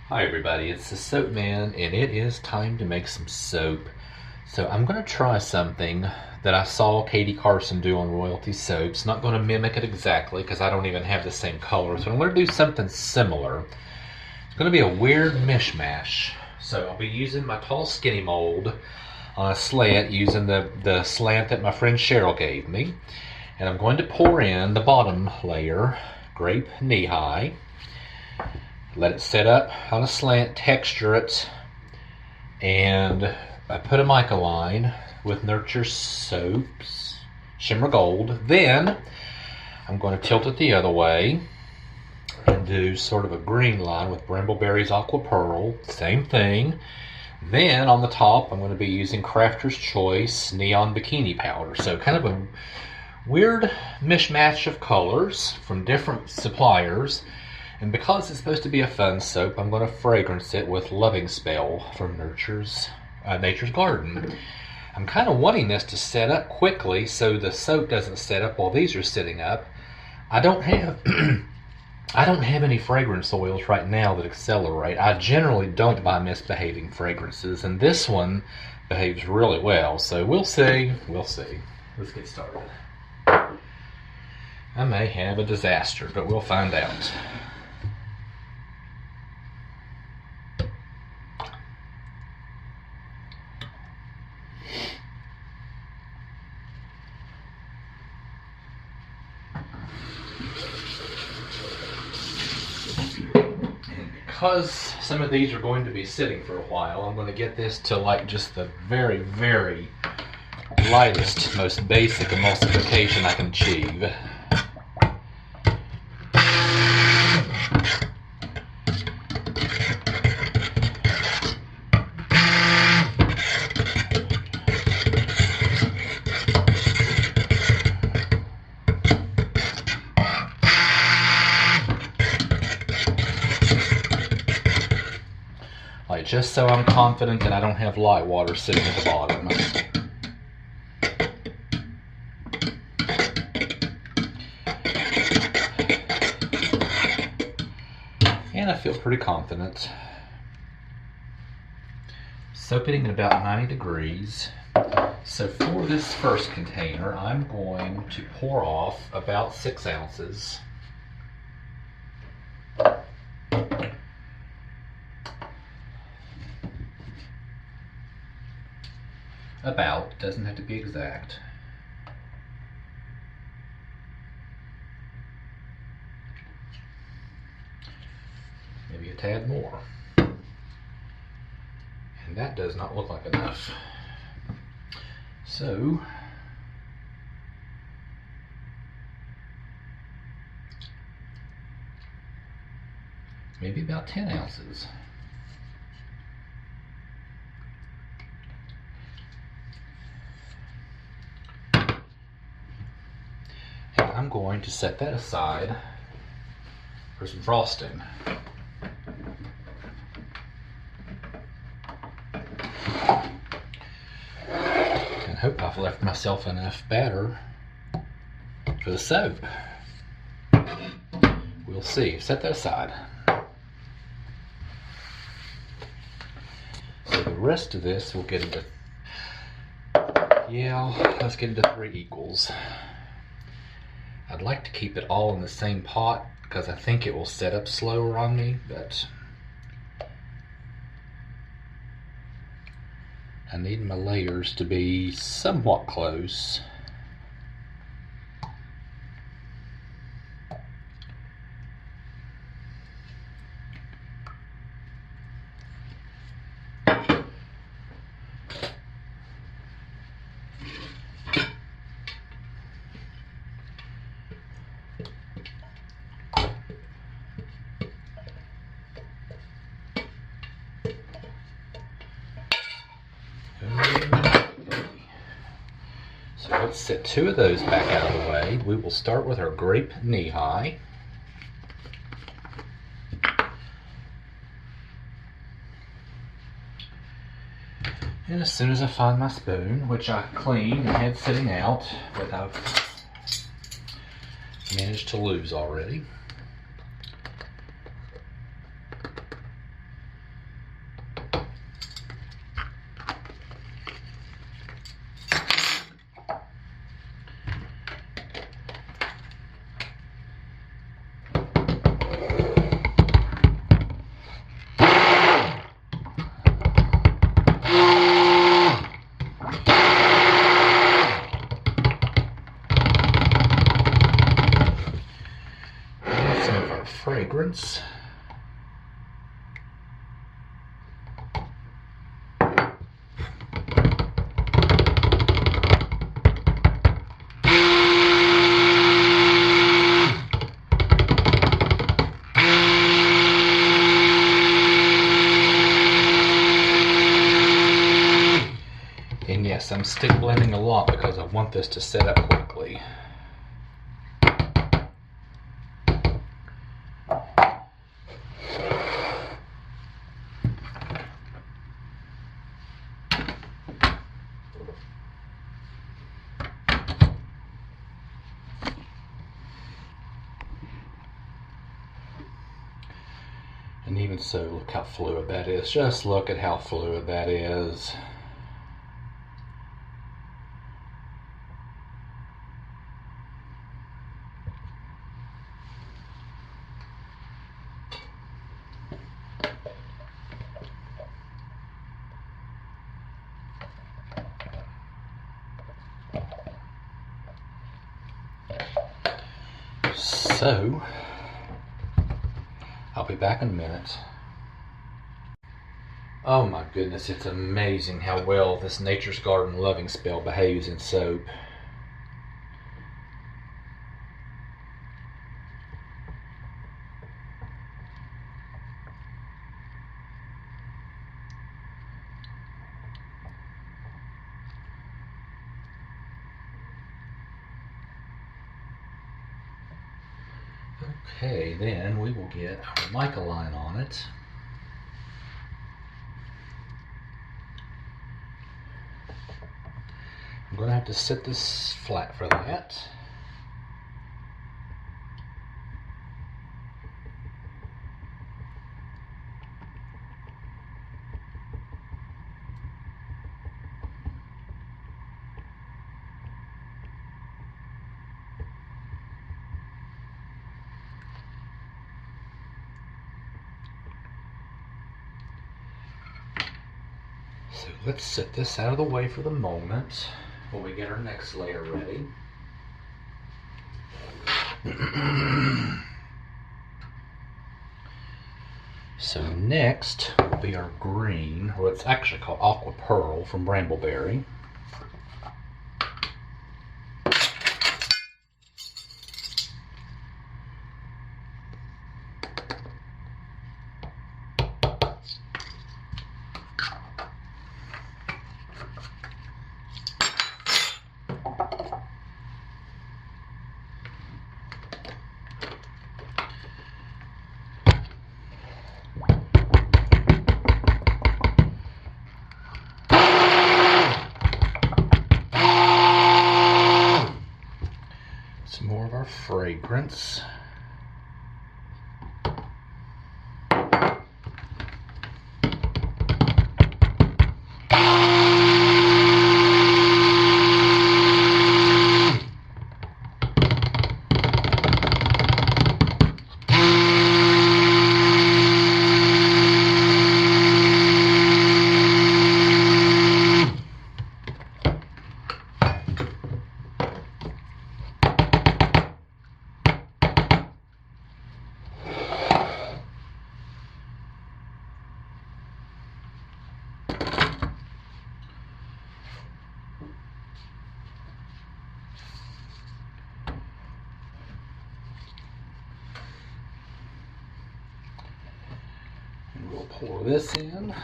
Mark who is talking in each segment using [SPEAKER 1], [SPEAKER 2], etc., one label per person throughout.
[SPEAKER 1] Hi everybody, it's the Soap Man, and it is time to make some soap. So I'm going to try something that I saw Katie Carson do on Royalty Soaps. Not going to mimic it exactly because I don't even have the same color. So I'm going to do something similar. It's going to be a weird mishmash. So I'll be using my tall skinny mold on a slant using the slant that my friend Cheryl gave me. And I'm going to pour in the bottom layer, grape knee high. Let it set up on a slant, texture it, and I put a mica line with Nurture Soaps Shimmer Gold. Then I'm going to tilt it the other way and do sort of a green line with Brambleberries Aqua Pearl. Same thing. Then on the top I'm going to be using Crafter's Choice Neon Bikini Powder. So kind of a weird mishmash of colors from different suppliers. And because it's supposed to be a fun soap, I'm going to fragrance it with Loving Spell from Nature's Garden. I'm kind of wanting this to set up quickly so the soap doesn't set up while these are sitting up. I don't have I don't have any fragrance oils right now that accelerate. I generally don't buy misbehaving fragrances, and this one behaves really well. So we'll see. We'll see. Let's get started. I may have a disaster, but we'll find out. Because some of these are going to be sitting for a while, I'm going to get this to like just the very, very lightest, most basic emulsification I can achieve. Just so I'm confident that I don't have light water sitting at the bottom. And I feel pretty confident. Soaping at about 90 degrees. So for this first container, I'm going to pour off about 6 ounces. About, doesn't have to be exact. Maybe a tad more. And that does not look like enough. So, maybe about 10 ounces. I'm going to set that aside for some frosting. And hope I've left myself enough batter for the soap. We'll see. Set that aside. So the rest of this we'll get into, let's get into 3 equals. I'd like to keep it all in the same pot because I think it will set up slower on me, but I need my layers to be somewhat close. So let's set 2 of those back out of the way. We will start with our grape knee high. And as soon as I find my spoon, which I cleaned and had sitting out, but I've managed to lose already, Yes, I'm stick blending a lot because I want this to set up quickly. And even so, look how fluid that is. Just look at how fluid that is. So, I'll be back in a minute. Oh my goodness, it's amazing how well this Nature's Garden Loving Spell behaves in soap. Okay, then we will get our mica line on it. I'm going to have to set this flat for that. So let's set this out of the way for the moment while we get our next layer ready. So next will be our green, or it's actually called Aqua Pearl from Brambleberry. Some more of our fragrance. And we'll pour this in.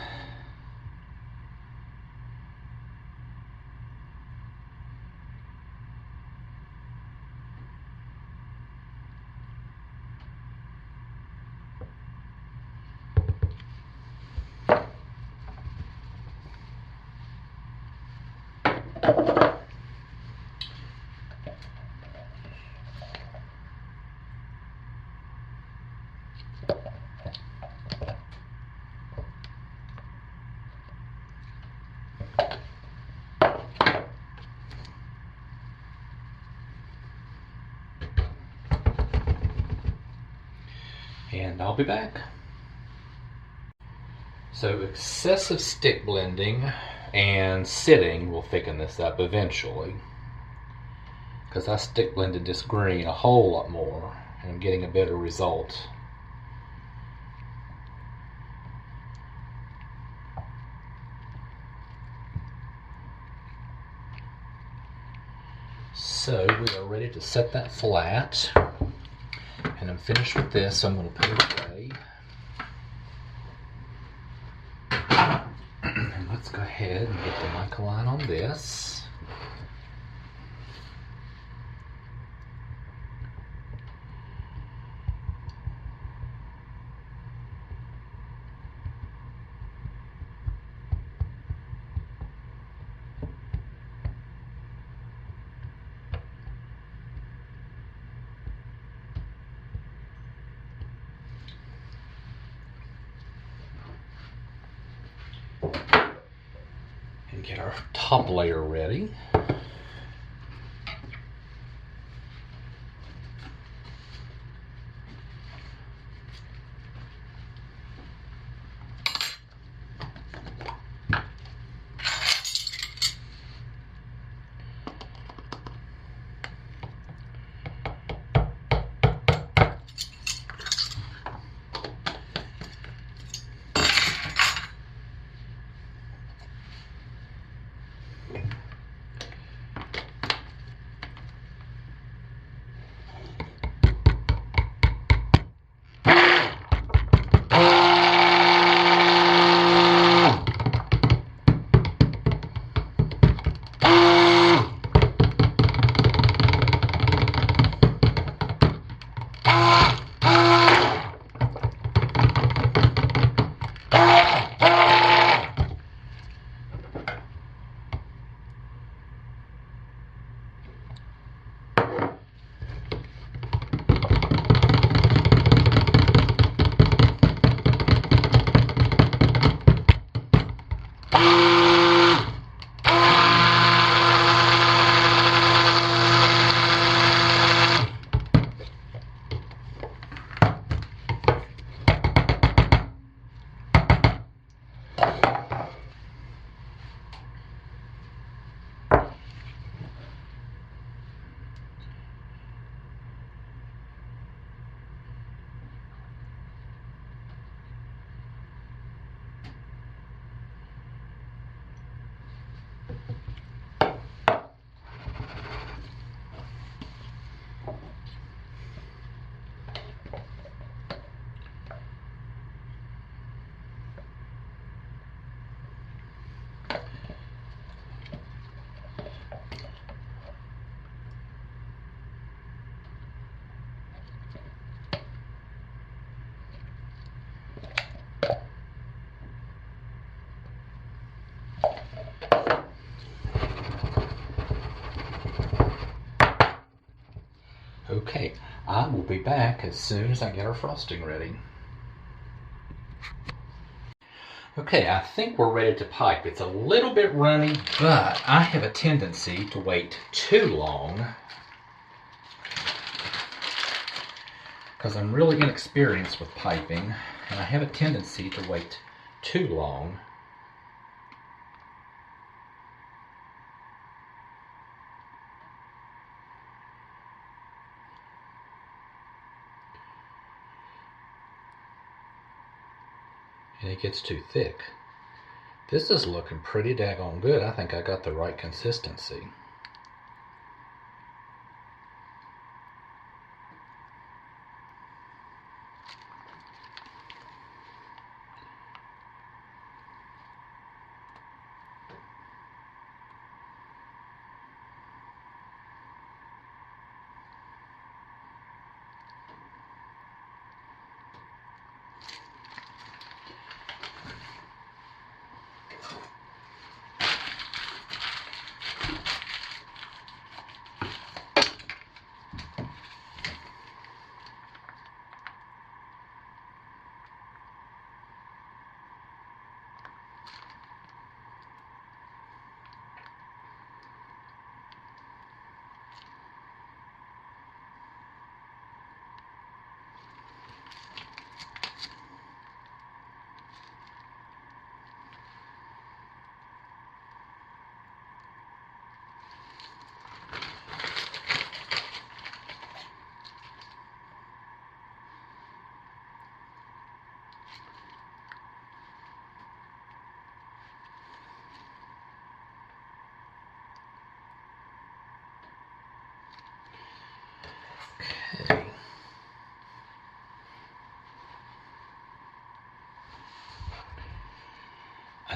[SPEAKER 1] And I'll be back. So excessive stick blending and sitting will thicken this up eventually, because I stick blended this green a whole lot more and I'm getting a better result. So we are ready to set that flat, and I'm finished with this, so I'm going to put it away. And let's go ahead and get the mic line on this. And get our top layer ready. Okay, I will be back as soon as I get our frosting ready. Okay, I think we're ready to pipe. It's a little bit runny, but I have a tendency to wait too long because I'm really inexperienced with piping, and I have a tendency to wait too long. And it gets too thick. This is looking pretty daggone good. I think I got the right consistency.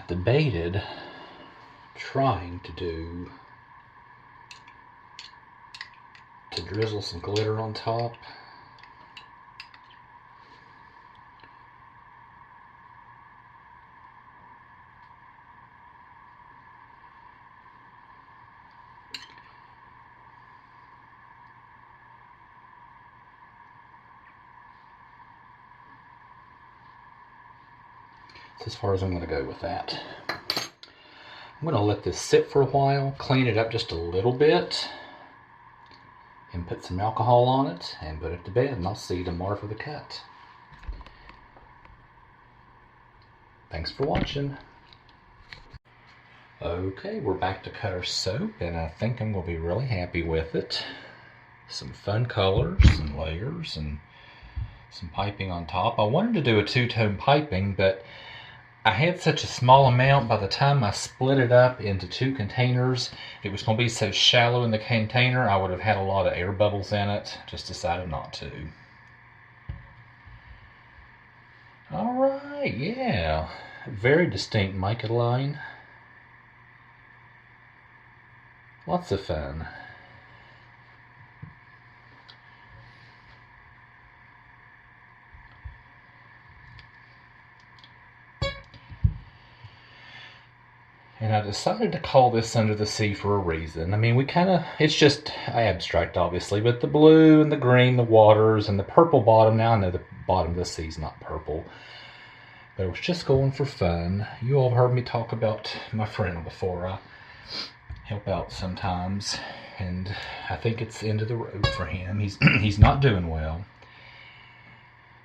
[SPEAKER 1] debated trying to drizzle some glitter on top. That's as far as I'm going to go with that. I'm going to let this sit for a while, clean it up just a little bit, and put some alcohol on it and put it to bed, and I'll see you tomorrow for the cut. Thanks for watching. Okay, we're back to cut our soap, and I think I'm going to be really happy with it. Some fun colors and layers and some piping on top. I wanted to do a two-tone piping, but I had such a small amount. By the time I split it up into 2 containers, it was going to be so shallow in the container, I would have had a lot of air bubbles in it. Just decided not to. Alright, yeah. Very distinct mica line. Lots of fun. And I decided to call this Under the Sea for a reason. I mean, it's just abstract, obviously, but the blue and the green, the waters, and the purple bottom. Now I know the bottom of the sea's not purple, but it was just going for fun. You all heard me talk about my friend before. I help out sometimes, and I think it's the end of the road for him. He's not doing well.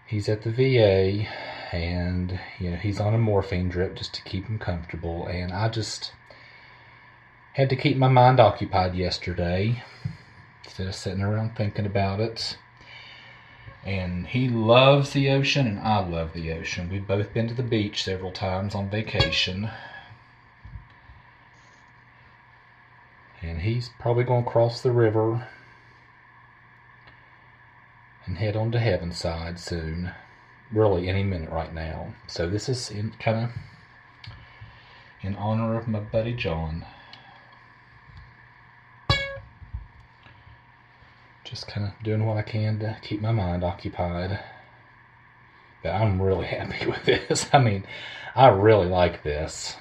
[SPEAKER 1] He's at the VA, and he's on a morphine drip just to keep him comfortable, and I just had to keep my mind occupied yesterday instead of sitting around thinking about it. And he loves the ocean, and I love the ocean. We've both been to the beach several times on vacation, and he's probably going to cross the river and head on to Heavenside soon. Really, any minute right now. So this is kind of in honor of my buddy John. Just kind of doing what I can to keep my mind occupied. But I'm really happy with this. I mean, I really like this.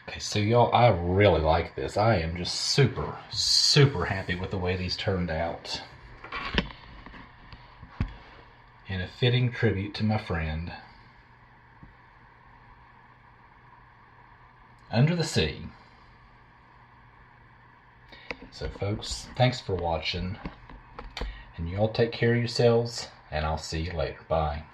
[SPEAKER 1] Okay, so y'all, I really like this. I am just super, super happy with the way these turned out. And a fitting tribute to my friend. Under the Sea. So folks, thanks for watching. And y'all take care of yourselves, and I'll see you later. Bye.